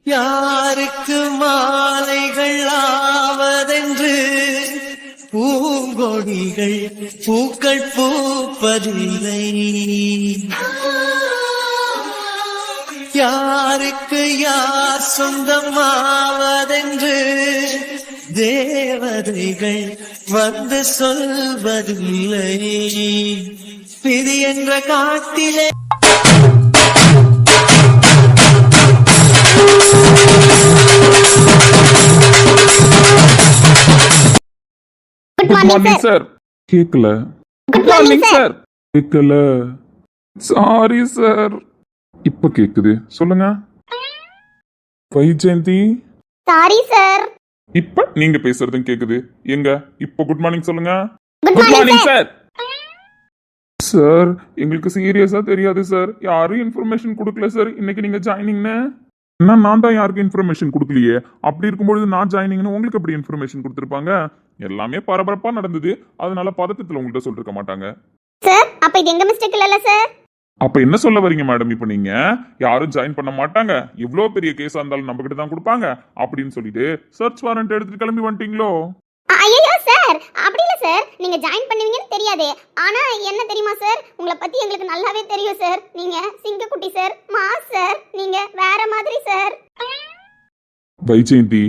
யாருக்கு மாலைகள் ஆவதென்று பூங்கொடிகள் பூக்கள் பூப்பதில்லை. யாருக்கு யார் சொந்தமாவதென்று தேவதைகள் வந்து சொல்வதில்லை. விதி என்ற காட்டிலே குட் மார்னிங் சார். கேக்கல. Good morning sir. கேக்கல. Sorry sir. இப்ப கேக்குது. சொல்லுங்க. வைஜெயந்தி. Sorry sir. இப்ப நீங்க பேசுறதும் கேக்குது. எங்க இப்ப குட் மார்னிங் சொல்லுங்க. Good morning sir. சார் எங்களுக்கு சீரியஸா தெரியாது சார். யாரும் இன்ஃபர்மேஷன் கொடுக்கல சார். இன்னைக்கு நீங்க ஜாயினிங்னு நான் தான் யாருக்கும் இன்ஃபர்மேஷன் கொடுக்கலையே. அப்படி இருக்கும்பொழுது நான் ஜாயினிங்னு உங்களுக்கு எப்படி இன்ஃபர்மேஷன் கொடுத்துருப்பாங்க? எல்லாமே பரபரப்பா நடந்தது. அதனால பதட்டத்துல உங்கள்கிட்ட சொல்லிருக்க மாட்டாங்க சார். அப்ப இது எங்க மிஸ்டேக் இல்லல சார். அப்ப என்ன சொல்ல வரீங்க மேடம்? இப்ப நீங்க யாரும் ஜாயின் பண்ண மாட்டாங்க, இவ்வளவு பெரிய கேஸா இருந்தாலும் நம்ம கிட்ட தான் கொடுப்பாங்க அப்படின்னு சொல்லிட்டு சர்ச் வாரண்ட் எடுத்துட்டு கிளம்பி வந்துட்டீங்களோ? ஐயோ சார், அப்படி இல்ல சார். நீங்க ஜாயின் பண்ணுவீங்கன்னு தெரியாதே. ஆனா என்ன தெரியுமா சார், உங்களை பத்தி எங்களுக்கு நல்லாவே தெரியும் சார். நீங்க சிங்கக்குட்டி சார், மாஸ் சார். நீங்க வேற மாதிரி சார். வைஜெயந்தி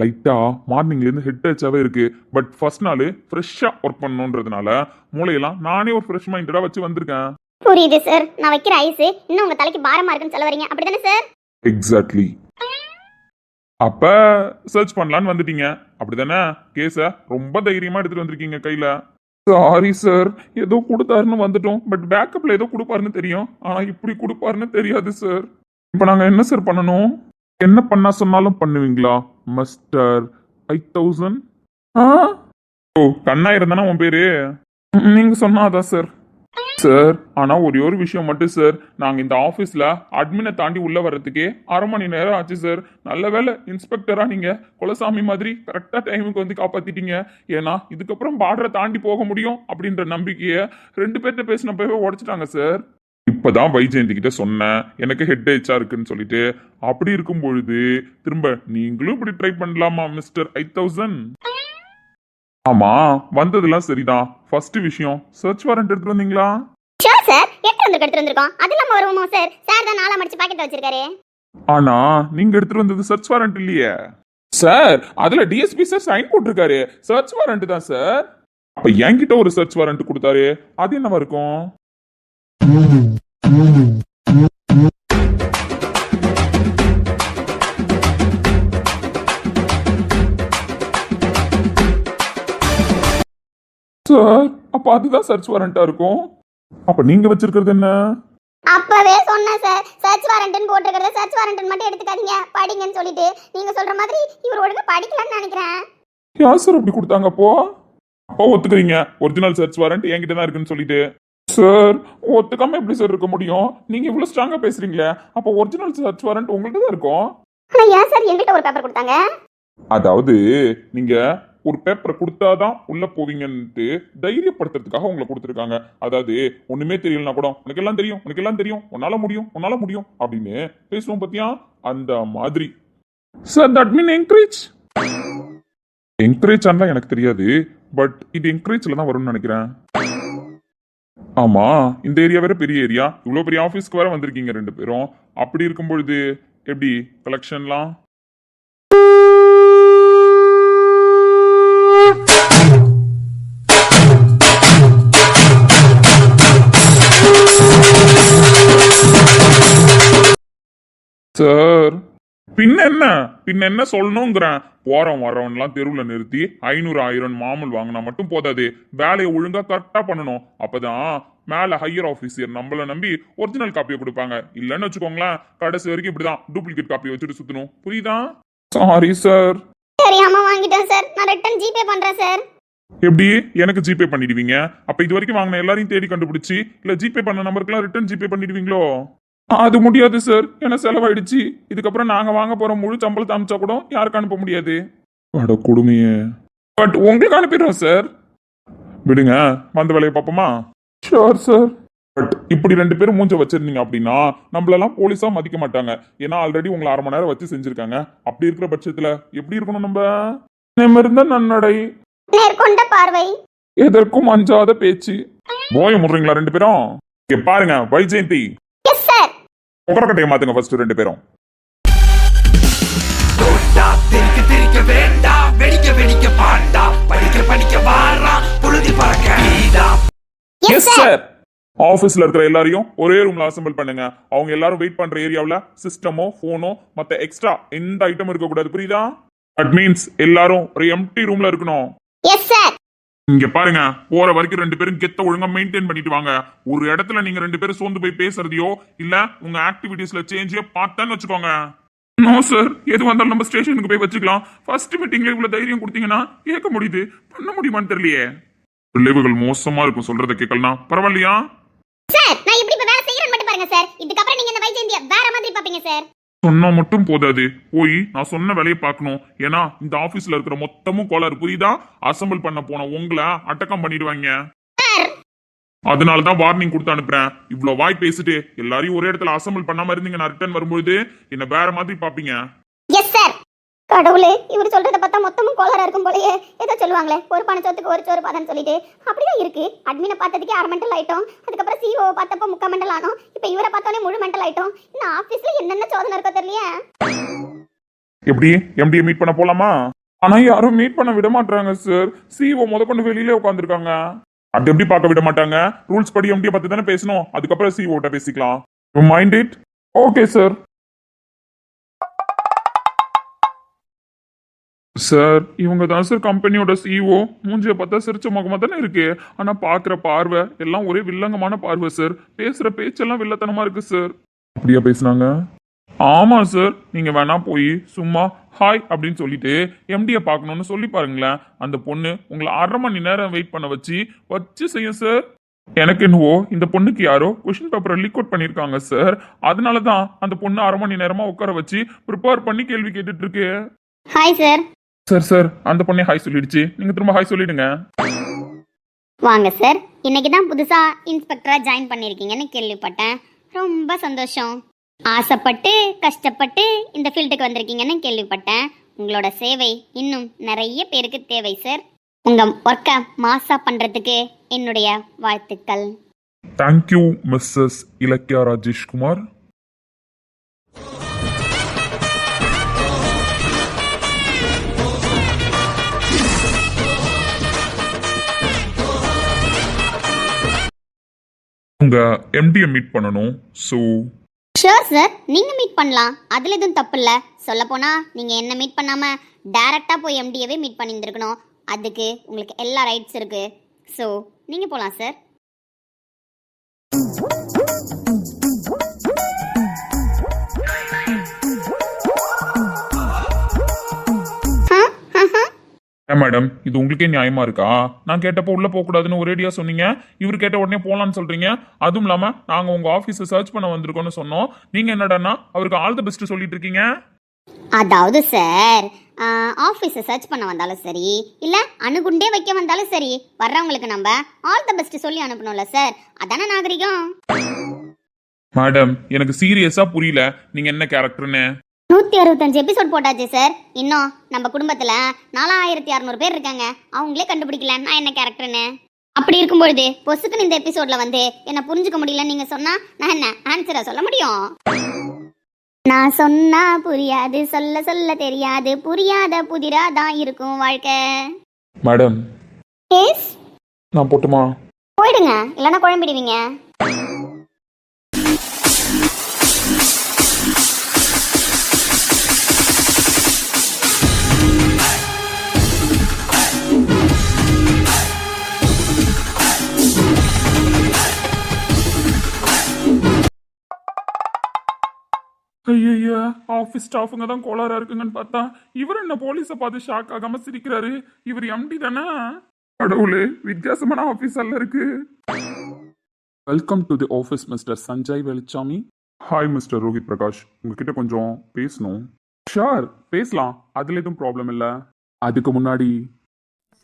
லைட்டா மார்னிங்ல இருந்து ஹெட் டச்சாவே இருக்கு. பட் ஃபர்ஸ்ட் நாள் ஃப்ரெஷ்ஷா ஒர்க் பண்ணணுன்றதுனால மூளையெல்லாம் நானே ஒரு ஃப்ரெஷ் மைண்டடா வச்சு வந்திருக்கேன். புரியுது சார். நான் வைக்கிற ஐஸ் இன்னும் உங்க தலைக்கு பாரமா இருக்குன்னு சொல்ல வரீங்க, அப்படிதானே சார்? எக்ஸாக்ட்லி. அப்ப சர்ச் பண்ணலான்னு வந்துட்டீங்க அப்படிதானே? கேஸ ரொம்ப தைரியமா எடுத்துட்டு வந்திருக்கீங்க கையில. சாரி சார், ஏதோ கொடுத்தாருன்னு வந்துட்டோம். பட் பேக்கப்ல ஏதோ கொடுப்பாருன்னு தெரியும். ஆனா இப்படி கொடுப்பாருன்னு தெரியாது சார். இப்ப நாங்க என்ன சார் பண்ணணும்? என்ன பண்ண சொன்னாலும் பண்ணுவீங்களா மிஸ்டர் 5000? ஓ கண்ணாயிரம் தானே உன் பேரு? நீங்க சொன்னாதான் சார். சார் ஆனா ஒரே ஒரு விஷயம் மட்டும் சார். நாங்க இந்த ஆபீஸ்ல அட்மினை தாண்டி உள்ள வர்றதுக்கே 1/2 மணி நேரம் ஆச்சு சார். நல்ல வேலை இன்ஸ்பெக்டரா நீங்க குலசாமி மாதிரி கரெக்டா டைமுக்கு வந்து காப்பாத்திட்டீங்க. ஏன்னா இதுக்கப்புறம் பார்டரை தாண்டி போக முடியும் அப்படின்ற நம்பிக்கைய 2 பேர்கிட்ட பேசினப்பவே உடைச்சிட்டாங்க சார். இப்பதான் வைஜெயந்தி கிட்ட சொன்னேன் எனக்கு ஹெட் ஏச்சா இருக்குன்னு சொல்லிட்டு. அப்படி இருக்கும் பொழுது திரும்ப நீங்களும் இப்படி ட்ரை பண்ணலாமா மிஸ்டர் 5000? ஆமா வந்ததெல்லாம் சரிதான். ஃபர்ஸ்ட் விஷயம் சர்ச் வாரண்ட் எடுத்து வந்தீங்களா? Sure sir. எடுத்து வந்திருக்கோம். அது இல்லாம வருவோமா சார்? சார் தான் 4 மடிச்சு பாக்கெட் வச்சிருக்காரு. ஆனா நீங்க எடுத்துட்டு வந்தது சர்ச் வாரண்ட் இல்லையே சார். அதுல டிஎஸ்பி சார் சைன் போட்டிருக்காரு. சர்ச் வாரண்ட் தான் சார். அப்ப என்கிட்ட ஒரு சர்ச் வாரண்ட் கொடுத்தாரு. அது என்னவா இருக்கும்? சார் அப்ப அதுதான் சர்ச் வாரண்டா இருக்கும். அப்ப நீங்க வச்சிருக்கிறது என்ன? அப்பவே சொன்னேன் சார், சர்ச் வாரண்ட்னு போட்டுக்கிறத சர்ச் வாரண்ட் மட்டும் எடுத்துக்காதீங்க, படிங்கன்னு சொல்லிட்டு. நீங்க சொல்ற மாதிரி இவர் ஒழுங்கா படிக்கலன்னு நினைக்கிறேன். யார் சார் அப்படி கொடுத்தாங்க? அப்போ ஒத்துக்கிறீங்க ஒரிஜினல் சர்ச் வாரண்ட் என்கிட்ட தான் இருக்குன்னு சொல்லிட்டு. சார் ஒத்துக்காம எப்படி சார் இருக்க முடியும்? நீங்க இவ்வளவு ஸ்ட்ராங்கா பேசுறீங்களே, அப்ப ஒரிஜினல் சர்ச் வாரண்ட் உங்கள்ட்ட தான் இருக்கும். ஆனா ஏன் சார் என்கிட்ட ஒரு பேப்பர் கொடுத்தாங்க? அதாவது நீங்க ஒரு பேப்பரை கொடுத்தாதான் உள்ள போவீங்கன்ட்டு தைரியப்படுத்துறதுக்காக உங்களை கொடுத்துருக்காங்க. அதாவது ஒண்ணுமே தெரியலனா கூட உனக்கு எல்லாம் தெரியும், உனக்கு எல்லாம் தெரியும், உன்னால முடியும், உன்னால முடியும் அப்படின்னு பேசுவோம் பத்தியா? அந்த மாதிரி sir. That mean encourage. Encourage ஆனா எனக்கு தெரியாது. பட் இது என்கரேஜ்ல தான் வரும்னு நினைக்கிறேன். ஆமா இந்த ஏரியா வேற பெரிய ஏரியா. இவ்வளவு பெரிய ஆபீஸ்க்கு வேற வந்திருக்கீங்க 2 பேரும். அப்படி இருக்கும் பொழுது எப்படி கலெக்ஷன்லாம்? சார் பின்ன என்ன சொல்லணுங்கிறேன். போறோம் வரோம்லாம் தெருவில் நிறுத்தி 500 1000 மாமூல் வாங்கினா மட்டும் போதாது. வேலையை ஒழுங்கா கரெக்டா பண்ணணும். அப்பதான் மேல ஹையர் ஆபீசர் நம்மள நம்பி ஒரிஜினல் காப்பியை கொடுப்பாங்க. இல்லன்னு வச்சுக்கோங்களேன் கடைசி வரைக்கும் இப்படிதான் டூப்ளிகேட் காப்பியை வச்சுட்டு சுத்தணும். புரியுதா? Sorry sir. தெரியாம வாங்கிட்டேன் சார். நான் ரிட்டர்ன் ஜிபே பண்றேன் சார். எப்படி எனக்கு ஜிபே பண்ணிடுவீங்க? அப்ப இது வரைக்கும் வாங்கின எல்லாரையும் தேடி கண்டுபிடிச்சி இல்ல ஜிபே பண்ண நம்பருக்குலாம் ரிட்டர்ன் ஜிபே பண்ணிடுவீங்களோ? அது முடியாது சார். என்ன செலவாயிடுச்சு. இதுக்கப்புறம் நாங்க வாங்க போற முழு சம்பளத்தை அனுப்பிச்சா கூட யாருக்கு அனுப்ப முடியாது. அட கொடுமையே. பட் உங்களுக்கு அனுப்பிடுறோம் சார். விடுங்க வந்த வேலையை பார்ப்போமா? Sure sir. பட் இப்படி 2 பேரும் மூஞ்ச வச்சிருந்தீங்க அப்படின்னா நம்மளெல்லாம் போலீஸா மதிக்க மாட்டாங்க. ஏன்னா ஆல்ரெடி உங்களை 1/2 மணி நேரம் வச்சு செஞ்சிருக்காங்க. அப்படி இருக்கிற பட்சத்துல எப்படி இருக்கணும் நம்ம? நிமிர்ந்த நன்னடை, நேர்கொண்ட பார்வை. எதற்கும் அஞ்சாத பேச்சு. போய முடுறீங்களா 2 பேரும்? இங்க பாருங்க வைஜெயந்தி, எஸ் சார். உக்கரக்கட்டையை மாத்துங்க ஃபர்ஸ்ட் 2 பேரும். திரிக்க திரிக்க வேண்டாம், வெடிக்க வெடிக்க பாண்டா, படிக்க படிக்க வாரா, புழுதி பறக்க வீடா. Yes sir. ஆபீஸ்ல இருக்கிற எல்லாரையும் ஒரே ரூம்ல அசெம்பிள் பண்ணுங்க. அவங்க எல்லாரும் வெயிட் பண்ற ஏரியாவுல சிஸ்டமோ போனோ மத்த எக்ஸ்ட்ரா எந்த ஐட்டம் இருக்க கூடாது, புரியுதா? தட் மீன்ஸ் எல்லாரும் ஒரு எம்டி ரூம்ல இருக்கணும். Yes sir. இங்க பாருங்க, போற வரைக்கும் 2 பேரும் கெத்த ஒழுங்கா மெயின்டைன் பண்ணிட்டு வாங்க. ஒரு இடத்துல நீங்க 2 பேரும் சோர்ந்து போய் பேசுறதையோ இல்ல உங்க ஆக்டிவிட்டீஸ்ல சேஞ்சோ பார்த்தான்னு வச்சுக்கோங்க. நோ சார், எது வந்தாலும் நம்ம ஸ்டேஷனுக்கு போய் வச்சுக்கலாம். ஃபர்ஸ்ட் மீட்டிங்ல இவ்வளவு தைரியம் கொடுத்தீங்கன்னா கேட்க முடியுது, பண்ண முடியுமான்னு தெரியலையே. விளைவுகள் மோசமா இருக்கும் சொல்றத கேட்கலாம். பரவாயில்லையா சார்? நான் எப்படி இப்ப வேலை செய்யறேன்னு மட்டும் பாருங்க சார். இதுக்கப்புறம் நீங்க இந்த வைஜெயந்திய வேற மாதிரி பாப்பீங்க சார். சொன்னா மட்டும் போதாது, போய் நான் சொன்ன வேலையை பார்க்கணும். ஏன்னா இந்த ஆபீஸ்ல இருக்கிற மொத்தமும் கோளாறு, புரியுதா? அசெம்பிள் பண்ண போன உங்களை அட்டக்கம் பண்ணிடுவாங்க. அதனாலதான் வார்னிங் கொடுத்து அனுப்புறேன். இவ்வளவு வாய் பேசிட்டு எல்லாரையும் ஒரே இடத்துல அசெம்பிள் பண்ணாம இருந்தீங்க, நான் ரிட்டர்ன் வரும்போது என்ன வேற மாதிரி பாப்பீங்க. Yes sir. கடவுளே, இவர் சொல்றத பார்த்தா மொத்தமும் கோளாரா இருக்கும் போலயே. ஏதோ சொல்லுவாங்களே, ஒரு பணச்சோத்துக்கு ஒரு சோறு பாதன்னு சொல்லிட்டு அப்படிதான் இருக்கு. அட்மினை பார்த்ததுக்கே 1/2 மெண்டல் ஆயிட்டோம். அதுக்கப்புறம் சிஓ பார்த்தப்ப 3/4 மெண்டல் ஆனோம். இப்ப இவரை பார்த்தோன்னே முழு மெண்டல் ஆயிட்டோம். இந்த ஆபீஸ்ல என்னென்ன சோதனை இருக்கோ தெரியலையே. எப்படி எம்டியை மீட் பண்ண போலாமா? ஆனா யாரும் மீட் பண்ண விட மாட்டாங்க சார். சிஓ முதற்கொண்டு வெளியிலே உட்காந்துருக்காங்க. அது எப்படி பார்க்க விட மாட்டாங்க? ரூல்ஸ் படி எம்டியை பத்தி தானே பேசணும். அதுக்கப்புறம் சிஓட்ட பேசிக்கலாம். You mind it? Okay sir. Sir, இவங்க தான் சார் கம்பெனியோட சிஇஓ. மூஞ்சிய பார்த்தா சிரிச்ச முகமா தானே இருக்கு. ஆனா பாக்குற பார்வை எல்லாம் ஒரே வில்லங்கமான பார்வை சார். பேசுற பேச்செல்லாம் வில்லத்தனமா இருக்கு சார். அப்படியா பேசுனாங்க? ஆமா சார். நீங்க வேணா போய் சும்மா ஹாய் அப்படின்னு சொல்லிட்டு எம்டியை பார்க்கணும்னு சொல்லி பாருங்களேன். அந்த பொண்ணு உங்களை 1/2 மணி நேரம் வெயிட் பண்ண வச்சு செய்யும் சார். எனக்கு என்னவோ இந்த பொண்ணுக்கு யாரோ கொஸ்டின் பேப்பரை லீக் அவுட் பண்ணிருக்காங்க சார். அதனாலதான் அந்த பொண்ணு 1/2 மணி நேரமா உட்கார வச்சு ப்ரிப்பேர் பண்ணி கேள்வி கேட்டுட்டு இருக்கு. Hi sir. சார் அந்த பொண்ணே ஹாய் சொல்லிடுச்சு. நீங்க திரும்ப ஹாய் சொல்லிடுங்க. வாங்க சார். இன்னைக்கு தான் புதுசா இன்ஸ்பெக்டரா ஜாயின் பண்ணிருக்கீங்கன்னு கேள்விப்பட்டேன். ரொம்ப சந்தோஷம். ஆசைப்பட்டு கஷ்டப்பட்டு இந்த ஃபீல்டுக்கு வந்திருக்கீங்கன்னு கேள்விப்பட்டேன். உங்களோட சேவை இன்னும் நிறைய பேருக்கு தேவை சார். உங்க ஒர்க்கை மாசா பண்றதுக்கு என்னுடைய வாழ்த்துக்கள். Thank you missus Ilakkiya Rajeshkumar. உங்க எம்டியை மீட் பண்ணணும். ஸோ ஷூர் சார், நீங்க மீட் பண்ணலாம். அதுல எதுவும் தப்பு இல்ல. சொல்ல போனா நீங்க என்ன மீட் பண்ணாம டைரக்டா போய் எம்டியவே மீட் பண்ணியிருந்திருக்கணும். அதுக்கு உங்களுக்கு எல்லா ரைட்ஸ் இருக்கு. ஸோ நீங்க போலாம் சார். மேடம், இது உங்களுக்கே நியாயமா இருக்கா? நான் கேட்டப்போ உள்ள போக கூடாதுன்னு ஒரேடியா சொன்னீங்க. இவர் கேட்ட உடனே போலான்னு சொல்றீங்க. அதுவும் இல்லாம நாங்க உங்க ஆபீஸை சர்ச் பண்ண வந்திருக்கோம்னு சொன்னோம். நீங்க என்னடான்னா அவருக்கு ஆல் தி பெஸ்ட் சொல்லிட்டு இருக்கீங்க. அதாவது சார், ஆஃபீஸை சர்ச் பண்ண வந்தாலும் சரி, இல்லை அணுகுண்டே வைக்க வந்தாலும் சரி, வர்றவங்களுக்கு நம்ம ஆல் த பெஸ்ட் சொல்லி அனுப்பணும்ல சார். அதானே நாகரிகம். மேடம், எனக்கு சீரியஸா புரியல நீங்க என்ன கேரக்டர்னு. 165 எபிசோட் போட்டாச்சு சார். இன்னும் நம்ம குடும்பத்துல 4600 பேர் இருக்காங்க. அவங்களே கண்டுபிடிக்கல நான் என்ன கேரக்டர்னு. அப்படி இருக்கும்பொழுது பொசுக்குன்னு இந்த எபிசோட்ல வந்து என்ன புரிஞ்சுக்க முடியலன்னு நீங்க சொன்னா நான் என்ன ஆன்சரா சொல்ல முடியும்? நான் சொன்னா புரியாது, சொல்ல சொல்ல தெரியாது, புரியாத புதிரா தான் இருக்கும் வாழ்க்கை. மேடம், எஸ், நான் போட்டுமா? போயிடுங்க, இல்லைன்னா குழம்பிடுவீங்க. ஐயா, ஆபீஸ் ஸ்டாஃபுங்க தான் கோளாரா இருக்குங்கன்னு பார்த்தா இவர் என்ன போலீஸை பார்த்து ஷாக் ஆகாம சிரிக்கிறாரு. இவர் எம்டி தானே? கடவுளே, வித்தியாசமான ஆபீஸர்ல இருக்கு. Welcome to the office mister Sanjay Velichami. Hi mister Rohit Prakash, உங்ககிட்ட கொஞ்சம் பேசணும். ஷார், பேசலாம், அதுல எதுவும் ப்ராப்ளம் இல்லை. அதுக்கு முன்னாடி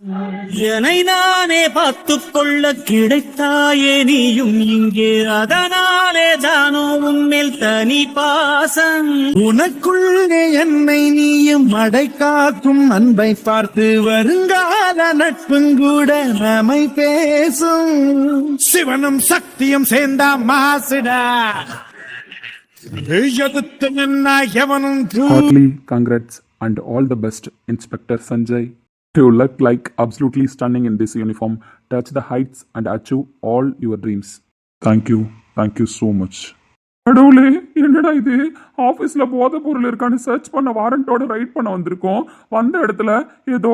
என்னை நானே பார்த்துக் கொள்ள கிடைத்தாயே நீயும் இங்கே, அதனாலே தானோ உன்மேல் தனி பாசம். உனக்குள்ளே என்னை நீயும் அடைக்காக்கும் அன்பை பார்த்து வருங்கால நட்புங்கூட நம்மை பேசும். சிவனும் சக்தியும் சேர்ந்தா மாசுடா, எதிர்த்து நின்னா எவனும் Heartily congrats and all the best, Inspector Sanjay. You look like absolutely stunning in this uniform. Touch the heights and achieve all your dreams. Thank you so much. கடவுளே, என்னடா இது? ஆபீஸ்ல போதை பொருள் இருக்கான்னு சர்ச் பண்ண வாரண்டோட ரைட் பண்ண வந்திருக்கோம். வந்த இடத்துல ஏதோ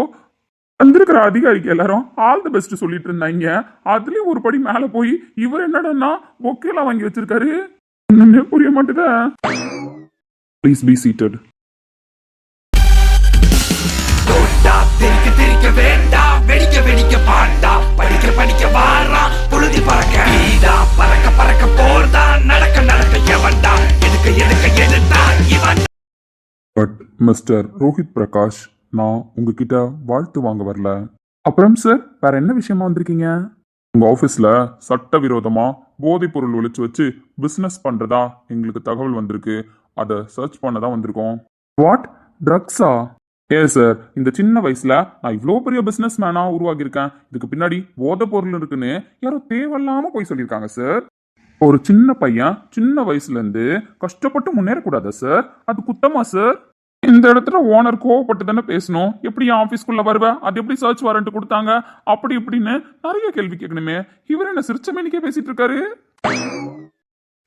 வந்திருக்கிற அதிகாரிக்கு எல்லாரும் ஆல் தி பெஸ்ட் சொல்லிட்டு இருந்தாங்க. அதுலயும் ஒரு படி மேல போய் இவர் என்னடா பொக்கேலாம் வாங்கி வச்சிருக்காரு. ஒண்ணுமே புரிய மாட்டேதா. Please be seated. தோண்டா திரிக்க திரிக்க வேண்டாம், வெடிக்க வெடிக்க பாண்டா, படிக்க படிக்க வாரா புழுதி பறக்க நீதா, பறக்க பறக்க போர்தா, நடக்க நடக்க எவன்டா, எடுக்க எடுக்க எடுத்தா இவன். பட் மிஸ்டர் ரோஹித் பிரகாஷ், நான் உங்ககிட்ட வாழ்த்து வாங்க வரல. அப்புறம் சார், வேற என்ன விஷயமா வந்திருக்கீங்க? உங்க ஆபீஸ்ல சட்டவிரோதமா போதைப் பொருள் ஒழிச்சு வச்சு பிசினஸ் பண்றதா எங்களுக்கு தகவல் வந்திருக்கு. அதை சர்ச் பண்ண தான் வந்திருக்கோம். வாட், ட்ரக்ஸா? ஏ சார், இந்த சின்ன வயசுல நான் இவ்வளோ பெரிய பிசினஸ் மேனா உருவாகியிருக்கேன். இதுக்கு பின்னாடி போதைப் பொருள் இருக்குன்னு யாரோ தேவையில்லாம போய் சொல்லியிருக்காங்க சார். ஒரு சின்ன பையன் சின்ன வயசுல இருந்து கஷ்டப்பட்டு முன்னேறக்கூடாதா சார்? அது குத்தமா சார்? இந்த இடத்துல ஓனர் கோவப்பட்டு தானே பேசணும். எப்படி என் ஆபீஸ்க்குள்ள வருவேன், அது எப்படி சர்ச் வாரண்ட் கொடுத்தாங்க, அப்படி இப்படின்னு நிறைய கேள்வி கேட்கணுமே. இவர் என்ன சிரிச்ச மேனிக்கே பேசிட்டு இருக்காரு.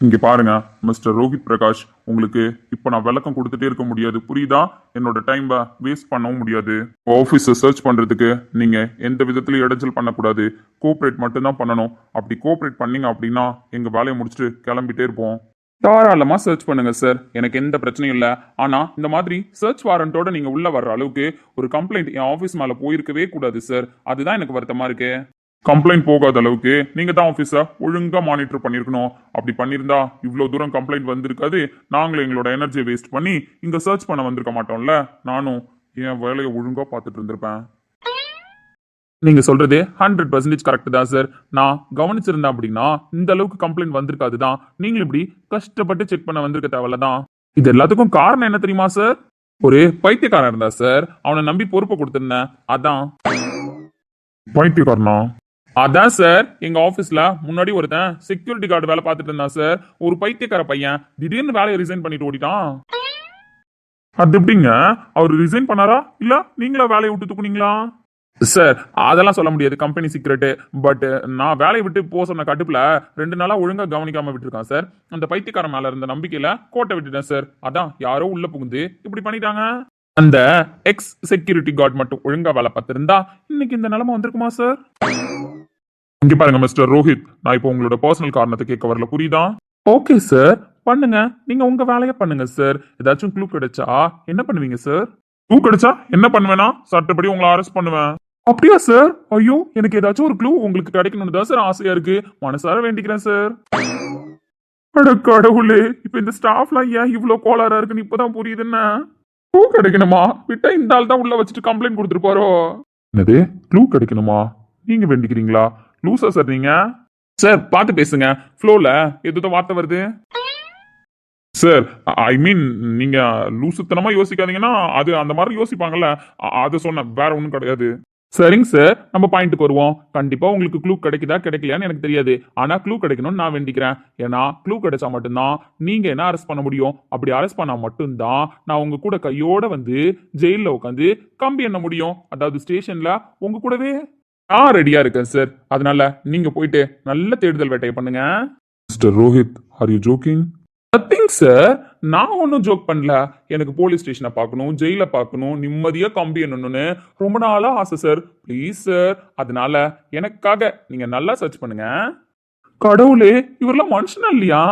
இங்க பாருங்க மிஸ்டர் ரோஹித் பிரகாஷ், உங்களுக்கு இப்ப நான் விளக்கம் கொடுத்துட்டே இருக்க முடியாது, புரியுதா? என்னோட டைம் வேஸ்ட் பண்ணவும் முடியாது. ஆபீஸை சர்ச் பண்றதுக்கு நீங்க எந்த விதத்திலயும் இடைஞ்சல் பண்ணக்கூடாது. கோஆபரேட் மட்டும்தான் பண்ணணும். அப்படி கோஆபரேட் பண்ணீங்க அப்படின்னா எங்க வேலையை முடிச்சுட்டு கிளம்பிட்டே இருப்போம். தாராளமா சர்ச் பண்ணுங்க சார், எனக்கு எந்த பிரச்சனையும் இல்லை. ஆனா இந்த மாதிரி சர்ச் வாரண்டோட நீங்க உள்ள வர்ற அளவுக்கு ஒரு கம்ப்ளைண்ட் என் ஆபீஸ் மேல போயிருக்கவே கூடாது சார். அதுதான் எனக்கு வருத்தமா இருக்கு. கம்ப்ளைண்ட் போகாத அளவுக்கு நீங்க தான் ஆபீஸை ஒழுங்கா மானிட்டர் பண்ணிருக்கணும். அப்படி பண்ணிருந்தா இவ்வளவு தூரம் கம்ப்ளைண்ட் வந்திருக்காது. நாங்களும் எங்களோட எனர்ஜியை வேஸ்ட் பண்ணி இங்க சர்ச் பண்ண வந்திருக்க மாட்டோம்ல. நானும் என் வேலையை ஒழுங்கா பார்த்துட்டு இருந்திருப்பேன். நீங்க சொல்றது 100% கரெக்ட் தான் சார். நான் கவனிச்சிருந்தேன் அப்படின்னா இந்த அளவுக்கு கம்ப்ளைண்ட் வந்திருக்காது தான். நீங்களும் இப்படி கஷ்டப்பட்டு செக் பண்ண வந்திருக்க தேவையில்லதான். இது எல்லாத்துக்கும் காரணம் என்ன தெரியுமா சார்? ஒரு பைத்தியக்காரன் இருந்தா சார், அவனை நம்பி பொறுப்பை கொடுத்திருந்தேன். அதான். பைத்தியக்காரனா? அதான் சார், எங்க ஆபீஸ்ல முன்னாடி ஒருத்தன் செக்யூரிட்டி கார்டு வேலை பார்த்துட்டு இருந்தான் சார். ஒரு பைத்தியக்கார பையன் திடீர்னு வேலையை ரிசைன் பண்ணிட்டு ஓடிட்டான். அது எப்படிங்க? அவர் ரிசைன் பண்ணாரா இல்ல நீங்களா வேலையை விட்டு தூக்குனீங்களா? சார் அதெல்லாம் சொல்ல முடியாது, கம்பெனி சீக்ரெட்டு. பட் நான் வேலையை விட்டு போக சொன்ன கட்டுப்புல 2 நாளா ஒழுங்கா கவனிக்காம விட்டுருக்கான் சார். அந்த பைத்தியக்காரன் மேல இருந்த நம்பிக்கையில கோட்டை விட்டுட்டேன் சார். அதான் யாரோ உள்ள புகுந்து இப்படி பண்ணிட்டாங்க. அந்த எக்ஸ் செக்யூரிட்டி கார்டு மட்டும் ஒழுங்கா வேலை பார்த்திருந்தா இன்னைக்கு இந்த நிலைமை வந்திருக்குமா சார்? இங்க பாருங்க மிஸ்டர் ரோஹித், நான் இப்போ உங்களோட பர்சனல் காரணத்தை கேட்க வரல, புரியுதா? ஓகே சார், பண்ணுங்க, நீங்க உங்க வேலையை பண்ணுங்க சார். ஏதாச்சும் க்ளூ கிடைச்சா என்ன பண்ணுவீங்க சார்? க்ளூ கிடைச்சா என்ன பண்ணுவேனா? சட்டப்படி உங்களை அரெஸ்ட் பண்ணுவேன். அப்படியா சார்? ஐயோ, எனக்கு ஏதாச்சும் ஒரு க்ளூ உங்களுக்கு கிடைக்கணும்னு தான் சார் ஆசையா இருக்கு. மனசார வேண்டிக்கிறேன் சார். அட கடவுளே, இப்ப இந்த ஸ்டாஃப்லாம் ஏன் இவ்வளவு கோளாரா இருக்குன்னு இப்பதான் புரியுதுன்னா. க்ளூ கிடைக்கணுமா? விட்டா இந்த ஆள் தான் உள்ள வச்சுட்டு கம்ப்ளைண்ட் கொடுத்துருப்பாரோ. என்னது, க்ளூ கிடைக்கணுமா? நீங்க வேண்டிக்கிறீங்களா? லூசா சார் நீங்க? சார் பார்த்து பேசுங்க, ஃப்ளோல எதுவும் வார்த்தை வருது. சார் ஐ மீன் நீங்க லூசுத்தனமா யோசிக்காதீங்கன்னா அது அந்த மாதிரி யோசிப்பாங்கல்ல, அதை சொன்ன, வேற ஒன்றும் கிடையாது. சரிங்க சார், நம்ம பாயிண்ட்டுக்கு வருவோம். கண்டிப்பா உங்களுக்கு க்ளூ கிடைக்குதா கிடைக்கலையான்னு எனக்கு தெரியாது. ஆனா க்ளூ கிடைக்கணும்னு நான் வேண்டிக்கிறேன். ஏன்னா க்ளூ கிடைச்சா மட்டும்தான் நீங்க என்ன அரெஸ்ட் பண்ண முடியும். அப்படி அரெஸ்ட் பண்ணா மட்டும்தான் நான் உங்க கூட கையோட வந்து ஜெயில உட்காந்து கம்பி எண்ண முடியும். அதாவது ஸ்டேஷன்ல உங்க கூடவே நான் ரெடியா இருக்கேன் சார். அதனால நீங்க போயிட்டு நல்ல தேடுதல் வேட்டையை பண்ணுங்க. Mister Rohit, are you jogging? Nothing sir, நான் ஒன்றும் ஜோக் பண்ணல. எனக்கு போலீஸ் ஸ்டேஷனை பார்க்கணும், ஜெயில பார்க்கணும், நிம்மதியா கம்பி என்னன்னு ரொம்ப நாளா ஆசை சார். ப்ளீஸ் சார், அதனால எனக்காக நீங்க நல்லா சர்ச் பண்ணுங்க. கடவுளே, இவரெல்லாம் மனுஷனா இல்லையா?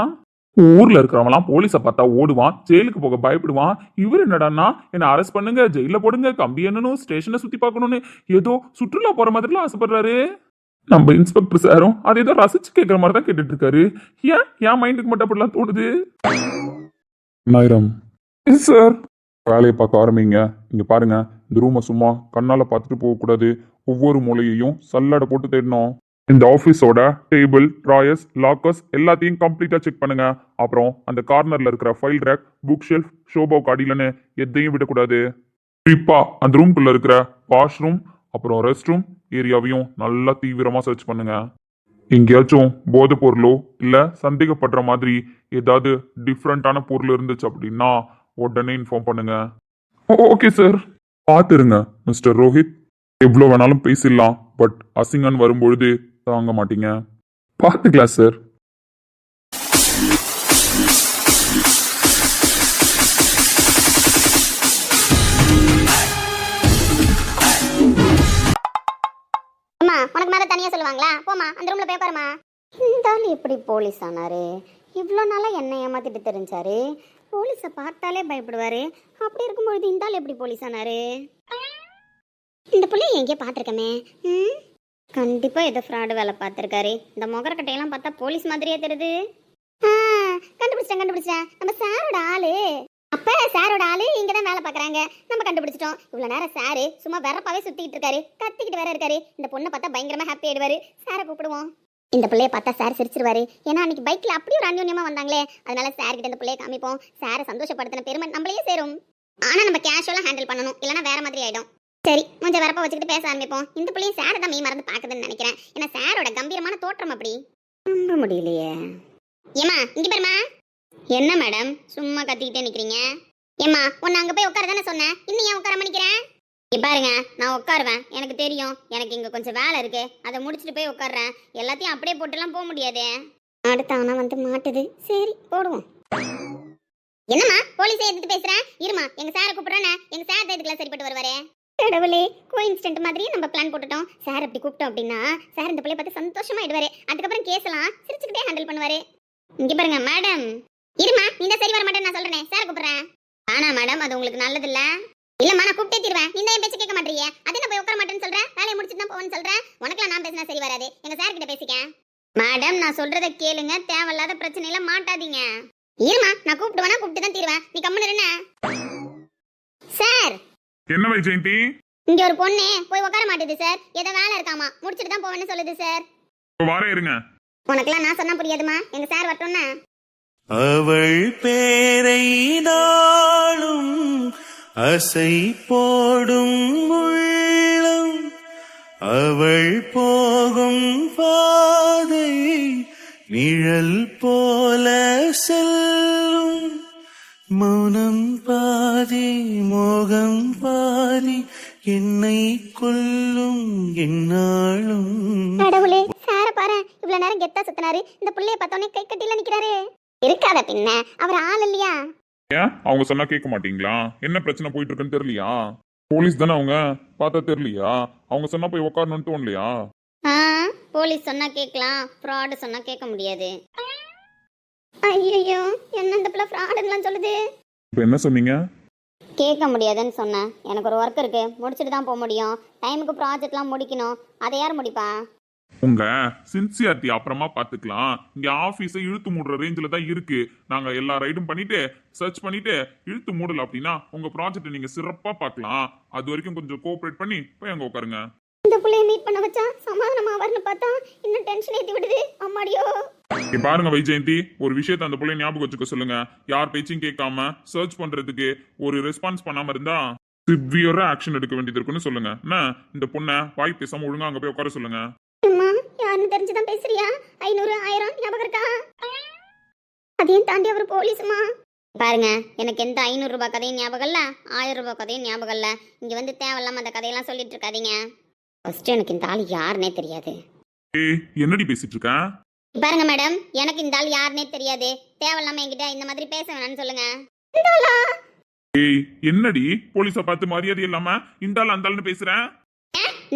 ஊர்ல இருக்கிறவங்களாம் போலீஸை பார்த்தா ஓடுவான், ஜெயிலுக்கு போக பயப்படுவான். இவர் என்னடான்னா என்ன அரெஸ்ட் பண்ணுங்க, ஜெயில போடுங்க, கம்பி என்னணும், ஸ்டேஷனை சுத்தி பார்க்கணும்னு ஏதோ சுற்றுலா போற மாதிரிலாம் ஆசைப்படுறாரு. நம்ம இன்ஸ்பெக்டர் சாரும் அதை ஏதோ ரசிச்சு கேட்கற மாதிரி தான் கேட்டுட்டு இருக்காரு. ஏன் மைண்டுக்கு மட்டும் அப்படிலாம் தோணுது? நாயிரம் சார், வேலையை பார்க்க ஆரம்பிங்க. இங்க பாருங்க, இந்த ரூமை சும்மா கண்ணால பார்த்துட்டு போகக்கூடாது. ஒவ்வொரு மூலையையும் சல்லடை போட்டு தேடணும். இந்த ஆஃபீஸோட டேபிள், ட்ராயர்ஸ், லாக்கர்ஸ் எல்லாத்தையும் கம்ப்ளீட்டா செக் பண்ணுங்க. அப்புறம் அந்த கார்னர்ல இருக்கிற ஃபைல் ரேக், புக் ஷெல்ஃப், ஷோபாக் அடியிலன்னு எதையும் விடக்கூடாது. குறிப்பா அந்த ரூம்குள்ள இருக்கிற வாஷ்ரூம் அப்புறம் ரெஸ்ட் ரூம் ஏரியாவையும் நல்லா தீவிரமா சர்ச் பண்ணுங்க. எங்கேயாச்சும் போதை பொருளோ இல்ல சந்தேகப்படுற மாதிரி ஏதாவது டிஃப்ரெண்டான பொருள் இருந்துச்சு அப்படின்னா உடனே இன்ஃபார்ம் பண்ணுங்க. Okay sir. பார்த்துருங்க மிஸ்டர் ரோஹித், எவ்வளோ வேணாலும் பேசிடலாம், பட் அசிங்கன் வரும்பொழுது தாங்க மாட்டீங்க. பார்த்துக்கலாம் சார். அம்மா உனக்கு மேல தனியா சொல்லுவாங்களா? போமா அந்த ரூம்ல போய் பாருமா. இந்த ஆள் எப்படி போலீஸ் ஆனாரு? இவ்வளோ நாளா என்ன ஏமாத்திட்டு தெரிஞ்சாரு. போலீஸை பார்த்தாலே பயப்படுவாரு. அப்படி இருக்கும்பொழுது இந்த ஆள் எப்படி போலீஸ் ஆனாரு? இந்த பிள்ளைய எங்கேயோ பார்த்துருக்கமே. கண்டிப்பா ஏதோ ஃப்ராடு வேலை பார்த்துருக்காரு. இந்த முகரக்கட்டையெல்லாம் பார்த்தா போலீஸ் மாதிரியே தெரியுது. கண்டுபிடிச்சேன். நம்ம சாரோட ஆளு. அப்ப சாரோட ஆளு இங்க தான் வேலை பார்க்கறாங்க. நம்ம கண்டுபிடிச்சிட்டோம். இவ்வளவு நேரம் சாரு சும்மா வெறப்பாவே சுத்திக்கிட்டு இருக்காரு, கத்திக்கிட்டு வேற இருக்காரு. இந்த பொண்ணை பார்த்தா பயங்கரமா ஹாப்பி ஆயிடுவாரு. சாரை கூப்பிடுவோம். இந்த பிள்ளைய பார்த்தா சார் சிரிச்சிருவாரு. ஏன்னா அன்னைக்கு பைக்ல அப்படியே ஒரு அந்யோன்யமா வந்தாங்களே, அதனால சார் கிட்ட இந்த பிள்ளைய காமிப்போம். சாரை சந்தோஷப்படுத்தின பெருமை நம்மளையே சேரும். ஆனா நம்ம கேஷுவலா ஹேண்டில் பண்ணணும், இல்லைன்னா வேற மாதிரி ஆயிடும். சரி, கொஞ்சம் வரப்ப வச்சுக்கிட்டு பேச ஆரம்பிப்போம். இந்த பிள்ளையும் சாரை தான் மீ மறந்து பாக்குதுன்னு நினைக்கிறேன். ஏன்னா சாரோட கம்பீரமான தோற்றம் அப்படி. நம்ப முடியலையே. ஏமா இங்க பாருமா. என்ன மேடம் சும்மா கத்திக்கிட்டே நிக்கிறீங்க? ஏமா உன்னை அங்க போய் உட்கார தானே சொன்னேன், இன்னும் ஏன் உட்கார மணிக்கிறேன்? இங்க பாருங்க, நான் உட்காருவேன், எனக்கு தெரியும். எனக்கு இங்க கொஞ்சம் வேலை இருக்கு, அதை முடிச்சுட்டு போய் உட்காடுறேன். எல்லாத்தையும் அப்படியே போட்டுலாம் போக முடியாது. அடுத்தானா வந்து மாட்டுது. சரி போடுவோம். என்னம்மா போலீஸை எதிர்த்து பேசுறேன்? இருமா, எங்க சாரை கூப்பிடுறேன்னு. எங்க சார் தான் இதுக்கெல்லாம் சரிப்பட்டு வருவாரு. கடவுளே, கோஇன்சிடென்ட் மாதிரி நம்ம பிளான் போட்டுட்டோம். சார் அப்படி கூப்பிட்டோம் அப்படின்னா சார் இந்த பிள்ளைய பார்த்து சந்தோஷமா ஆயிடுவாரு. அதுக்கப்புறம் கேஸ்லாம் சிரிச்சுக்கிட்டே ஹேண்டில் பண்ணுவாரு. இங்க பாருங்க மேடம். இருமா, நீ தான் சரி வர மாட்டேன்னு நான் சொல்றேன். சார் கூப்பிடுறேன். ஆனா மேடம் அது உங்களுக்கு நல்லது இல்ல. இல்லம்மா, நான் கூப்பிட்டே தீருவேன். நீ தான் என் பேச்ச கேட்க மாட்டீங்க. அதே நான் போய் உட்கார மாட்டேன்னு சொல்றேன். வேலையை முடிச்சுட்டு தான் போவேன்னு சொல்றேன். உனக்குலாம் நான் பேசினா சரி வராது. எங்க சார் கிட்ட பேசிக்க. மேடம் நான் சொல்றத கேளுங்க, தேவையில்லாத பிரச்சனையில மாட்டாதீங்க. இருமா, நான் கூப்பிட்டு வேணா கூப்பிட்டு தான் தீருவேன். நீ கம்முன்னு இருங்க. சார். என்ன வைஜெயந்தி? இங்க ஒரு பொண்ணு போய் உட்கார மாட்டேது சார். ஏதோ வேலை இருக்காமா, முடிச்சிட்டு தான் போவேன்னு சொல்லுது சார். வாரே இருங்க. உனக்குலாம் நான் சொன்னா புரியாதுமா, எங்க சார் வரட்டும்னா. அவள் பேரை நாளும் அசை போடும் உள்ளம், அவள் போகும் பாதை நிழல் போல செல்லும், மௌனம் பாதி மோகம் பாதி என்னை கொல்லும் என்னாலும். கடவுளே, சார பாரு, இவ்வளவு நேரம் கெத்தா சுத்தினாரு. இந்த புள்ளைய பார்த்தோன்னே கை கட்டில நிக்கிறாரு. இருக்காத பின்ன, அவர் ஆள் இல்லையா? ஏன் அவங்க சொன்னா கேட்க மாட்டீங்களா? என்ன பிரச்சனை போயிட்டு இருக்குன்னு தெரியலையா? போலீஸ் தானே அவங்க, பார்த்தா தெரியலையா? அவங்க சொன்னா போய் உட்காரணும்னு தோணலையா? போலீஸ் சொன்னா கேட்கலாம், ஃப்ராடு சொன்னா கேட்க முடியாது. ஐயோ, என்ன இந்த பிள்ளை ஃப்ராடுன்னு சொல்லுது. இப்போ என்ன சொன்னீங்க? கேட்க முடியாதுன்னு சொன்னேன். எனக்கு ஒரு ஒர்க் இருக்கு, முடிச்சுட்டு தான் போக முடியும். டைமுக்கு ப்ராஜெக்ட்லாம் முடிக்கணும். அதை யார் முடிப்பா? உங்க சின்சியாரிட்டி அப்புறமா பாத்துக்கலாம். இங்க ஆபீஸை இழுத்து மூடுற ரேஞ்சில தான் இருக்கு. நாங்க எல்லா ரைடும் பண்ணிட்டு சர்ச் பண்ணிட்டு இழுத்து மூடல அப்படின்னா உங்க ப்ராஜெக்ட் நீங்க சிறப்பா பார்க்கலாம். அது வரைக்கும் கொஞ்சம் கோஆபரேட் பண்ணி போய் அங்க உட்காருங்க. இந்த புள்ளைய மீட் பண்ண வச்சா சமாதானமா வரணும் பார்த்தா இன்னும் டென்ஷன் ஏத்தி விடுது. அம்மாடியோ. பாருங்க வைஜெயந்தி, ஒரு விஷயத்தை அந்த பிள்ளை ஞாபகம் வச்சுக்க சொல்லுங்க. யார் பேச்சும் கேட்காம சர்ச் பண்றதுக்கு ஒரு ரெஸ்பான்ஸ் பண்ணாம இருந்தா சிவியரா ஆக்ஷன் எடுக்க வேண்டியது இருக்குன்னு சொல்லுங்க. என்ன, இந்த பொண்ணை வாய் பேசாம ஒழுங்கா அங்க போய் உட்கார சொல்லுங்க. யாருன்னு தெரிஞ்சுதான் பேசுறியா? 500 1000 ஞாபகம் இருக்கா? அதையும் தாண்டி அவர் போலீஸ்மா. பாருங்க, எனக்கு எந்த 500 ரூபாய் கதையும் ஞாபகம் இல்ல, 1000 ரூபாய் கதையும் ஞாபகம் இல்ல. இங்க வந்து தேவையில்லாம அந்த கதையெல்லாம் சொல்லிட்டு இருக்காதீங்க. ஃபர்ஸ்ட் எனக்கு இந்த ஆள் யாருன்னே தெரியாது. என்னடி பேசிட்டு இருக்க? பாருங்க மேடம், எனக்கு இந்த ஆள் யாருன்னே தெரியாது. தேவையில்லாம என்கிட்ட இந்த மாதிரி பேச வேணாம்னு சொல்லுங்க. என்னடி போலீஸ பார்த்து மரியாதை இல்லாம இந்த ஆள் அந்த ஆள்னு பேசுறேன்?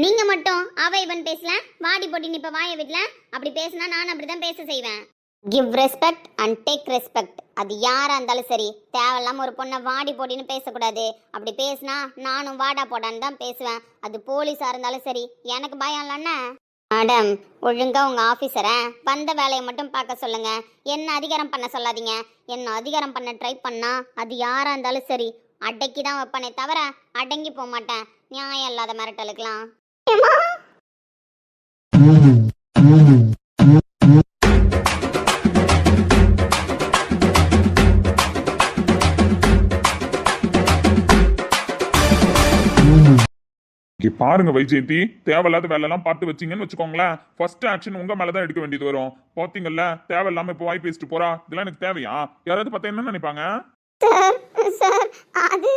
நீங்க மட்டும் அவ இவன் பேசல, வாடி போட்டி நிப்ப வாய விடல. அப்படி பேசினா நான் அப்படிதான் பேச செய்வேன். Give respect and take respect. அது யாரா இருந்தாலும் சரி, தேவையில்லாம ஒரு பொண்ணை வாடி போட்டின்னு பேசக்கூடாது. அப்படி பேசினா நானும் வாடா போடான்னு தான் பேசுவேன். அது போலீஸா இருந்தாலும் சரி, எனக்கு பயம் இல்லைன்னா. மேடம், ஒழுங்கா உங்க ஆபீசரை வந்த வேலையை மட்டும் பார்க்க சொல்லுங்க. என்ன அதிகாரம் பண்ண சொல்லாதீங்க. என்ன அதிகாரம் பண்ண ட்ரை பண்ணா அது யாரா இருந்தாலும் சரி அடக்கி தான் வைப்பனே தவிர அடங்கி போக மாட்டேன். நியாயம் இல்லாத மிரட்டலுக்கலாம். இங்க பாருங்க வைஜெயந்தி, தேவையில்லாத வேலை எல்லாம் பார்த்து வச்சீங்கன்னு வச்சுக்கோங்களேன், ஃபர்ஸ்ட் ஆக்ஷன் உங்க மேலதான் எடுக்க வேண்டியது வரும். பாத்தீங்கல்ல, தேவையில்லாம இப்ப வாய் பேசிட்டு போறா, இதெல்லாம் எனக்கு தேவையா? யாராவது பார்த்தா என்ன நினைப்பாங்க? சார் சார் அது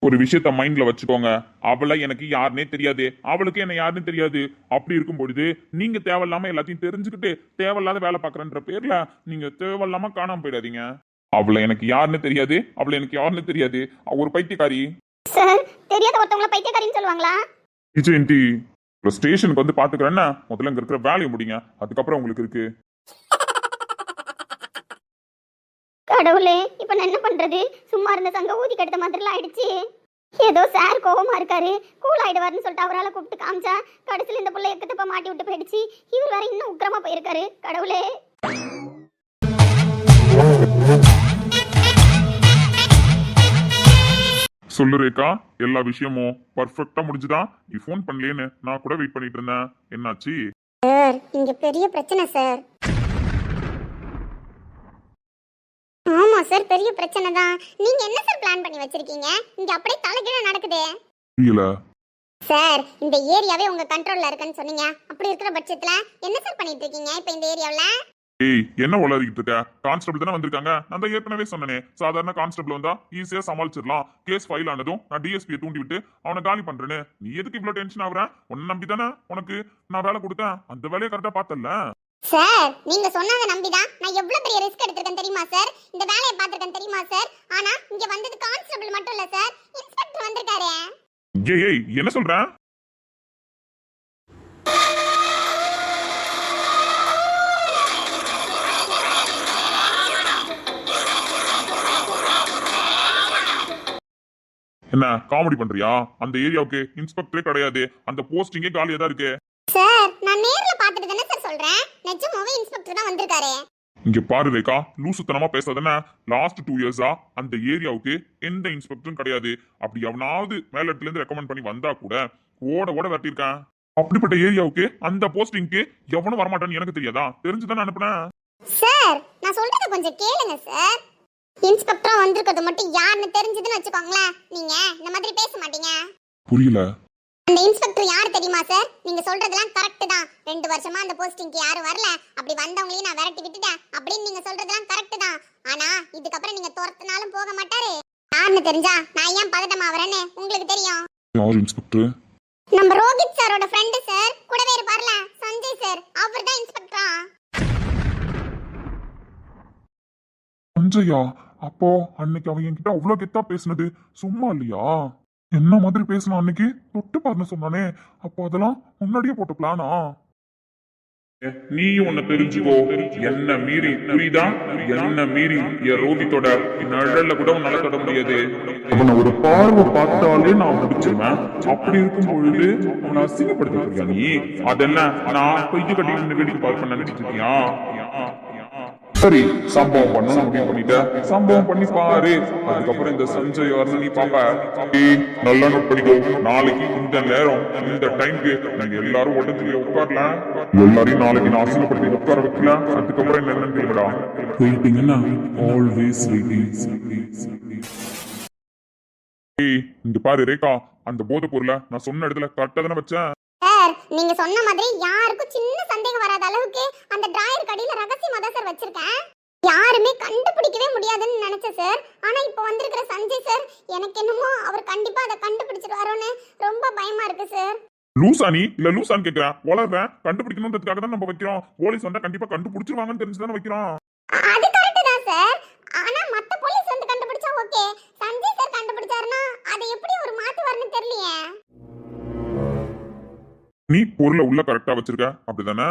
ஒரு விஷயத்த மைண்ட்ல வச்சுக்கோங்க, அவளை எனக்கு யாருன்னே தெரியாது, அவளுக்கு என்ன யாருன்னு தெரியாது. அப்படி இருக்கும் பொழுது நீங்க தேவையில்லாம எல்லாத்தையும் தெரிஞ்சுக்கிட்டு தேவையில்லாத வேலை பார்க்கறன்ற பேர்ல நீங்க தேவையில்லாம காணாம போயிடாதீங்க. அவளை எனக்கு யாருன்னு தெரியாது, அவளை எனக்கு யாருன்னு தெரியாது, அவ ஒரு பைத்தியக்காரி. சார் தெரியாத ஒருத்தவங்கள பைத்தியக்காரின்னு சொல்லுவாங்களா? விஜயந்தி, ஸ்டேஷனுக்கு வந்து பாத்துக்கிறேன்னா முதல்ல இங்க இருக்கிற வேலையை முடிங்க, அதுக்கப்புறம் உங்களுக்கு இருக்கு. கடவுளே, இப்ப நான் என்ன பண்றது? சும்மா இருந்த சங்க ஊதி கெடுத்த மாதிரிலாம் ஆயிடுச்சு. ஏதோ சார் கோவமா இருக்காரு, கூல் ஆயிடுவாருன்னு சொல்லிட்டு அவரால் கூப்பிட்டு காமிச்சா கடைசியில் இந்த பிள்ளை எக்கத்தப்ப மாட்டி விட்டு போயிடுச்சு. இவர் வேற இன்னும் உக்கிரமா போயிருக்காரு. கடவுளே. சொல்லு ரேகா, எல்லா விஷயமும் பர்ஃபெக்டா முடிஞ்சுதா? நீ ஃபோன் பண்ணலேன்னு நான் கூட வெயிட் பண்ணிட்டு இருந்தேன், என்னாச்சு? சார் இங்க பெரிய பிரச்சனை சார். ஆமா சார், பெரிய பிரச்சனை தான். நீங்க என்ன சார் பிளான் பண்ணி வச்சிருக்கீங்க? இங்க அப்படியே தலைகீழ நடக்குது. புரியல சார், இந்த ஏரியாவே உங்க கண்ட்ரோல்ல இருக்குன்னு சொன்னீங்க. அப்படி இருக்கிற பட்சத்துல என்ன சார் பண்ணிட்டு இருக்கீங்க இப்ப இந்த ஏரியாவுல? ஏய், என்ன உளறிக்கிட்டு இருக்க? கான்ஸ்டபிள் தானே வந்திருக்காங்க, நான் தான் ஏற்கனவே சொன்னனே, சாதாரண கான்ஸ்டபிள் வந்தா ஈஸியா சமாளிச்சிடலாம். கேஸ் ஃபைல் ஆனதும் நான் டிஎஸ்பியை தூண்டி விட்டு அவனை காலி பண்றேன்னு நீ எதுக்கு இவ்வளவு டென்ஷன் ஆகுற? உன்னை நம்பி தானே உனக்கு நான் வேலை கொடுத்தேன், அந்த வேலையை கரெக்டா பார்த்தல. சார், நீங்க சொன்னதை நம்பிதான் நான் எவ்வளவு பெரிய ரிஸ்க் எடுத்திருக்கேன் தெரியுமா சார்? இந்த வேலையை பார்த்திருக்கேன் தெரியுமா சார்? ஆனா இங்க வந்தது கான்ஸ்டபிள் மட்டும் இல்ல சார், இன்ஸ்பெக்டர் வந்திருக்காரு. ஏய், என்ன சொல்ற? என்ன காமெடி பண்றியா? அந்த ஏரியாவுக்கு இன்ஸ்பெக்டரே கிடையாது, அந்த போஸ்டிங்கே காலியா தான் இருக்கு. சார், நான் நேர்ல பார்த்துட்டு தானே சார் சொல்றேன், நிஜமாவே இன்ஸ்பெக்டர் தான் வந்திருக்காரு. இங்க பாரு ரேகா, லூசுத்தனமா பேசாதன. லாஸ்ட் 2 இயர்ஸா அந்த ஏரியாவுக்கு எந்த இன்ஸ்பெக்டரும் கிடையாது. அப்படி அவனாவது மேல இடத்துல இருந்து ரெக்கமெண்ட் பண்ணி வந்தா கூட ஓட ஓட வெட்டிருக்கேன். அப்படிப்பட்ட ஏரியாவுக்கு அந்த போஸ்டிங்க்கு எவனும் வரமாட்டான்னு எனக்கு தெரியாதா? தெரிஞ்சுதானே அனுப்புனேன். சார், நான் சொல்றத கொஞ்சம் கேளுங்க சார். இன்ஸ்பெக்டரா வந்திருக்கிறது மட்டும் யாருன்னு தெரிஞ்சதுன்னு வச்சுக்கோங்களேன், நீங்க இந்த மாதிரி பேச மாட்டீங்க. புரியல. அந்த இன்ஸ்பெக்டர் யாரு தெரியுமா சார்? நீங்க சொல்றதெல்லாம் கரெக்ட் தான். 2 வருஷமா அந்த போஸ்டிங்க்கு யாரும் வரல, அப்படி வந்தவங்களையும் நான் விரட்டி விட்டுட்டேன் அப்படின்னு நீங்க சொல்றதெல்லாம் கரெக்ட் தான். ஆனா இதுக்கப்புறம் நீங்க துரத்துனாலும் போக மாட்டாரு. யாருன்னு தெரிஞ்சா நான் ஏன் பதட்டமா வரேன்னு உங்களுக்கு தெரியும். யார் இன்ஸ்பெக்டர்? நம்ம ரோஹித் சாரோட ஃப்ரெண்ட் சார், கூடவே இருப்பார்ல சஞ்சய் சார், அவர் தான் இன்ஸ்பெக்டரா. சஞ்சயா? அப்போ அன்னைக்கு அவன் என்கிட்ட அவ்வளவு கெத்தா பேசினது சும்மா இல்லையா? என்ன மாதிரி பேசலாம் அன்னைக்கு? தொட்டு பாருன்னு சொன்னானே, அப்போ அதெல்லாம் முன்னாடியே போட்ட பிளானா? நீ உன்னை தெரிஞ்சுக்கோ, என்ன மீறி, புரியுதா? என்ன மீறி என் ரோகித்தோட நிழல்ல கூட உன்னால தொட முடியாது. அவனை ஒரு பார்வை பார்த்தாலே நான் முடிச்சிருவேன். அப்படி இருக்கும் பொழுது அவனை அசிங்கப்படுத்திருக்கியா நீ? அதென்ன நான் கையை கட்டி நின்று வேடிக்கை பார்க்க நினைச்சிட்டு இருக்கியா? சரி, சம்பவம் பண்ணணும் முடிவு பண்ணிட்ட, சம்பவம் பண்ணி பாரு. அதுக்கப்புறம் இந்த சஞ்சய் யாருன்னு நீ பாப்ப. நல்லா நோட் பண்ணிக்கோ, நாளைக்கு இந்த நேரம் இந்த டைம்க்கு நாங்க எல்லாரும் உடஞ்சு உட்காரலாம். எல்லாரையும் நாளைக்கு நான் அசிங்கப்படுத்தி உட்கார வைக்கலாம். அதுக்கப்புறம் என்னன்னு தெரியுமாடா? வெயிட்டிங்கன்னா ஆல்வேஸ் வெயிட்டிங். இங்க பாரு ரேகா, அந்த போதை பொருளை நான் சொன்ன இடத்துல கரெக்டா தானே வச்சேன். சார், நீங்க சொன்ன மாதிரி யாருக்கும் சின்ன சந்தேகம் வராத அளவுக்கு அந்த டிராயர் கடியில ரகசியமா தான் சார் வச்சிருக்கேன். யாருமே கண்டுபிடிக்கவே முடியாதுன்னு நினைச்சேன் சார். ஆனா இப்போ வந்திருக்கிற சஞ்சய் சார், எனக்கு என்னமோ அவர் கண்டிப்பா அதை கண்டுபிடிச்சிருவாரோன்னு ரொம்ப பயமா இருக்கு சார். லூசா நீ? இல்ல லூசான்னு கேக்குறேன், வளர்றேன். கண்டுபிடிக்கணும்ன்றதுக்காக தான் நம்ம வைக்கிறோம். போலீஸ் வந்தா கண்டிப்பா கண்டுபிடிச்சிருவாங்கன்னு தெரிஞ்சுதானே வைக்கிறோம். அது கரெக்ட் தான் சார். ஆனா மத்த போலீஸ் வந்து கண்டுபிடிச்சா ஓகே, சஞ்சய் சார் கண்டுபிடிச்சாருன்னா அதை எப்படி ஒரு மாத்துவாருன்னு தெரியலையே. நீ பொருளை உள்ள கரெக்டா வச்சிருக்க, அப்படிதானே?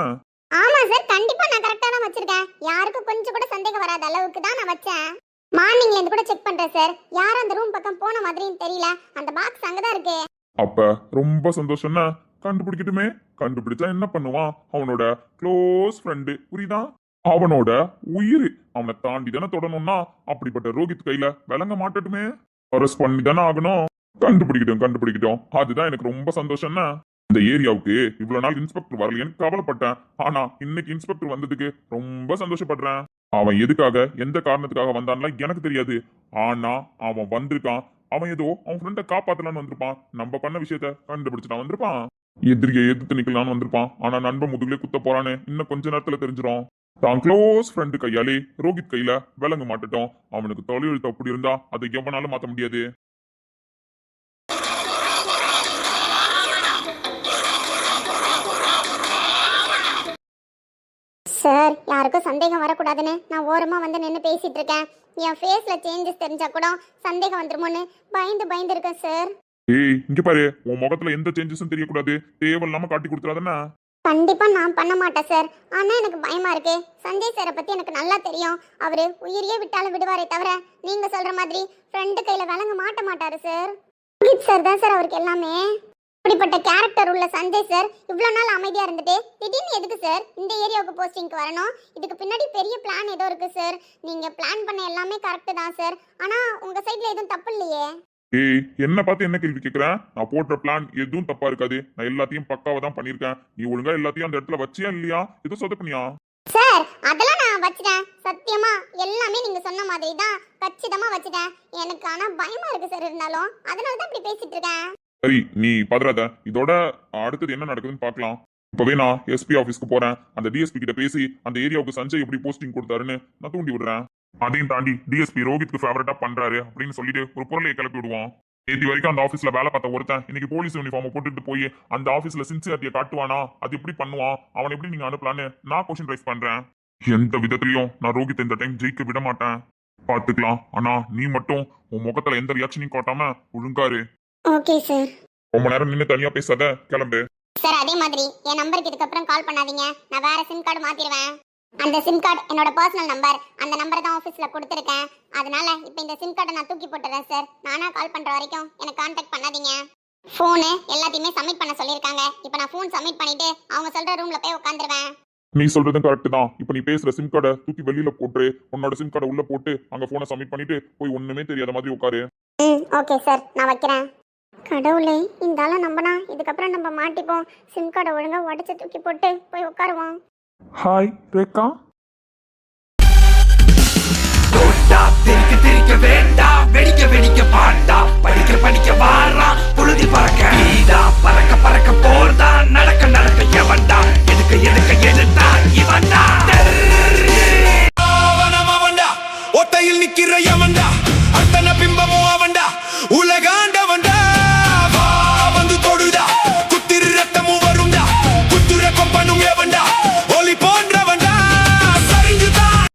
ஆமா சார், கண்டிப்பா நான் கரெக்டா தான் வச்சிருக்கேன். யாருக்கும் கொஞ்சம் கூட சந்தேகம் வராத அளவுக்கு தான் நான் வச்சேன். மார்னிங்ல இருந்து கூட செக் பண்றேன் சார், யாரும் அந்த ரூம் பக்கம் போன மாதிரியும் தெரியல. அந்த பாக்ஸ் அங்கதான் இருக்கு. அப்ப ரொம்ப சந்தோஷம்னா கண்டுபிடிக்கட்டுமே. கண்டுபிடிச்சா என்ன பண்ணுவான்? அவனோட க்ளோஸ் ஃப்ரெண்டு, புரியுதா? அவனோட உயிர் அவனை தாண்டி தானே தொடணும்னா அப்படிப்பட்ட ரோஹித் கையில விளங்க மாட்டட்டுமே. அரெஸ்ட் பண்ணி தானே ஆகணும். கண்டுபிடிக்கிட்டோம். அதுதான் எனக்கு ரொம்ப சந்தோஷம்னா. இந்த ஏரியாவுக்கு இவ்வளவு நாள் இன்ஸ்பெக்டர் வரலையேன்னு கவலைப்பட்டேன். ஆனா இன்னைக்கு இன்ஸ்பெக்டர் வந்ததுக்கு ரொம்ப சந்தோஷப்படுறேன். அவன் எதுக்காக, எந்த காரணத்துக்காக வந்தான்லாம் எனக்கு தெரியாது. ஆனா அவன் வந்திருக்கான். அவன் ஏதோ அவன் ஃப்ரெண்டை காப்பாத்தலான்னு வந்திருப்பான். நம்ம பண்ண விஷயத்த கண்டுபிடிச்சிட்டான் வந்திருப்பான். எதிரியை எதிர்த்து நிக்கலான்னு வந்திருப்பான். ஆனா நண்பன் முதுகுலே குத்த போறான்னு இன்னும் கொஞ்ச நேரத்துல தெரிஞ்சிடும். தான் க்ளோஸ் ஃப்ரெண்டு கையாலே ரோஹித் கையில விலங்கு மாட்டுட்டோம். அவனுக்கு தொலையெழுத்து அப்படி இருந்தா அதை எவனாலும் மாத்த முடியாது. சார், யாருக்கும் சந்தேகம் வரக்கூடாதுன்னு நான் ஓரமா வந்து நின்று பேசிட்டு இருக்கேன். என் ஃபேஸ்ல சேஞ்சஸ் தெரிஞ்சா கூட சந்தேகம் வந்துருமோன்னு பயந்து இருக்கேன் சார். ஏய் இங்க பாரு, உன் முகத்துல எந்த சேஞ்சஸும் தெரியக்கூடாது. தேவையில்லாம காட்டி கொடுத்துறாதானே. கண்டிப்பா நான் பண்ண மாட்டேன் சார். ஆனா எனக்கு பயமா இருக்கு. சஞ்சய் சாரை பத்தி எனக்கு நல்லா தெரியும். அவரு உயிரியே விட்டாலும் விடுவாரே தவிர நீங்க சொல்ற மாதிரி ஃப்ரெண்டு கையில விலங்க மாட்ட மாட்டாரு சார். ரோஹித் சார் தான் சார் அவருக்கு எல்லாமே. இப்படிப்பட்ட கேரக்டர் உள்ள சஞ்சய் சார் இவ்வளவு நாள் அமைதியா இருந்துட்டு திடீர்னு எதுக்கு சார் இந்த ஏரியாவுக்கு போஸ்டிங்க்கு வரணும்? இதுக்கு பின்னாடி பெரிய பிளான் ஏதோ இருக்கு சார். நீங்க பிளான் பண்ண எல்லாமே கரெக்ட் தான் சார். ஆனா உங்க சைடுல எதுவும் தப்பு இல்லையே. ஏய் என்ன பார்த்து என்ன கேள்வி கேட்கிறேன்? நான் போட்ட பிளான் எதுவும் தப்பா இருக்காது. நான் எல்லாத்தையும் பக்காவா தான் பண்ணிருக்கேன். நீ ஒழுங்கா எல்லாத்தையும் அந்த இடத்துல வச்சியா இல்லையா? எதுவும் சொதப்பனியா? சார் அதெல்லாம் நான் வச்சிட்டேன். சத்தியமா எல்லாமே நீங்க சொன்ன மாதிரி தான் கச்சிதமா வச்சிட்டேன். எனக்கு ஆனா பயமா இருக்கு சார். இருந்தாலும் அதனால தான் இப்படி பேசிட்டு இருக்கேன். சரி நீ பதறாத. இதோட அடுத்தது என்ன நடக்குதுன்னு பார்க்கலாம். இப்பவே நான் எஸ்பி ஆபீஸ்க்கு போறேன். அந்த டிஎஸ்பி கிட்ட பேசி அந்த ஏரியாவுக்கு சஞ்சய் எப்படி போஸ்டிங் கொடுத்தாருன்னு நான் தூண்டி விடுறேன். அதையும் தாண்டி டிஎஸ்பி ரோஹித்க்கு ஃபேவரட்டா பண்றாரு அப்படின்னு சொல்லிட்டு ஒரு பொருளையை கிளப்பி விடுவோம். நேற்று வரைக்கும் அந்த ஆபீஸ்ல வேலை பார்த்த ஒருத்தன் இன்னைக்கு போலீஸ் யூனிஃபார்ம் போட்டுட்டு போய் அந்த ஆபீஸ்ல சின்சியாரிட்டியை காட்டுவானா? அது எப்படி பண்ணுவான்? அவன் எப்படி நீங்க அனுப்பலான்னு நான் கொஸ்டின் ரைஸ் பண்றேன். எந்த விதத்திலையும் நான் ரோஹித் இந்த டைம் ஜெயிக்க விட மாட்டேன். பாத்துக்கலாம். ஆனா நீ மட்டும் உன் முகத்துல எந்த ரியாக்ஷனையும் காட்டாம ஒழுங்காரு. Okay sir. ரொம்ப நேரம் நின்று தனியா பேசாத, கிளம்பு. சார் அதே மாதிரி என் நம்பருக்கு இதுக்கு அப்புறம் கால் பண்ணாதீங்க. நான் வேற சிம் கார்டு மாத்திடுவேன். அந்த சிம் கார்டு என்னோட பர்சனல் நம்பர். அந்த நம்பரை தான் ஆஃபீஸில் கொடுத்துருக்கேன். அதனால இப்போ இந்த சிம் கார்டை நான் தூக்கி போட்டுறேன் சார். நானா கால் பண்ணுற வரைக்கும் எனக்கு கான்டாக்ட் பண்ணாதீங்க. ஃபோனு எல்லாத்தையுமே சப்மிட் பண்ண சொல்லியிருக்காங்க. இப்போ நான் ஃபோன் சப்மிட் பண்ணிட்டு அவங்க சொல்கிற ரூமில் போய் உட்காந்துருவேன். நீ சொல்றதும் கரெக்ட் தான். இப்போ நீ பேசுற சிம் கார்டை தூக்கி வெளியில போட்டு உன்னோட சிம் கார்டை உள்ள போட்டு அங்க போனை சப்மிட் பண்ணிட்டு போய் ஒண்ணுமே தெரியாத மாதிரி உட்காரு. ஓகே சார், நான் வைக்கிறேன். கடவுளே, இந்த ஆளை நம்பினா இதுக்கப்புறம் நம்ம மாட்டிப்போம். சிம் கார்டை ஒழுங்காக உடச்சி தூக்கி போட்டு போய் உட்காருவோம். ஹாய் ரேகா. திரிக்க வேண்டாம், வெடிக்க பாண்டா, படிக்க வாரா, புழுதி பறக்க நீதா, பறக்க போர்தா, நடக்க எவன்டா, எடுக்க எடுத்தா இவன்டா. அவன்டா ஒத்தையில் நிக்கிற எவன்டா, அத்தனை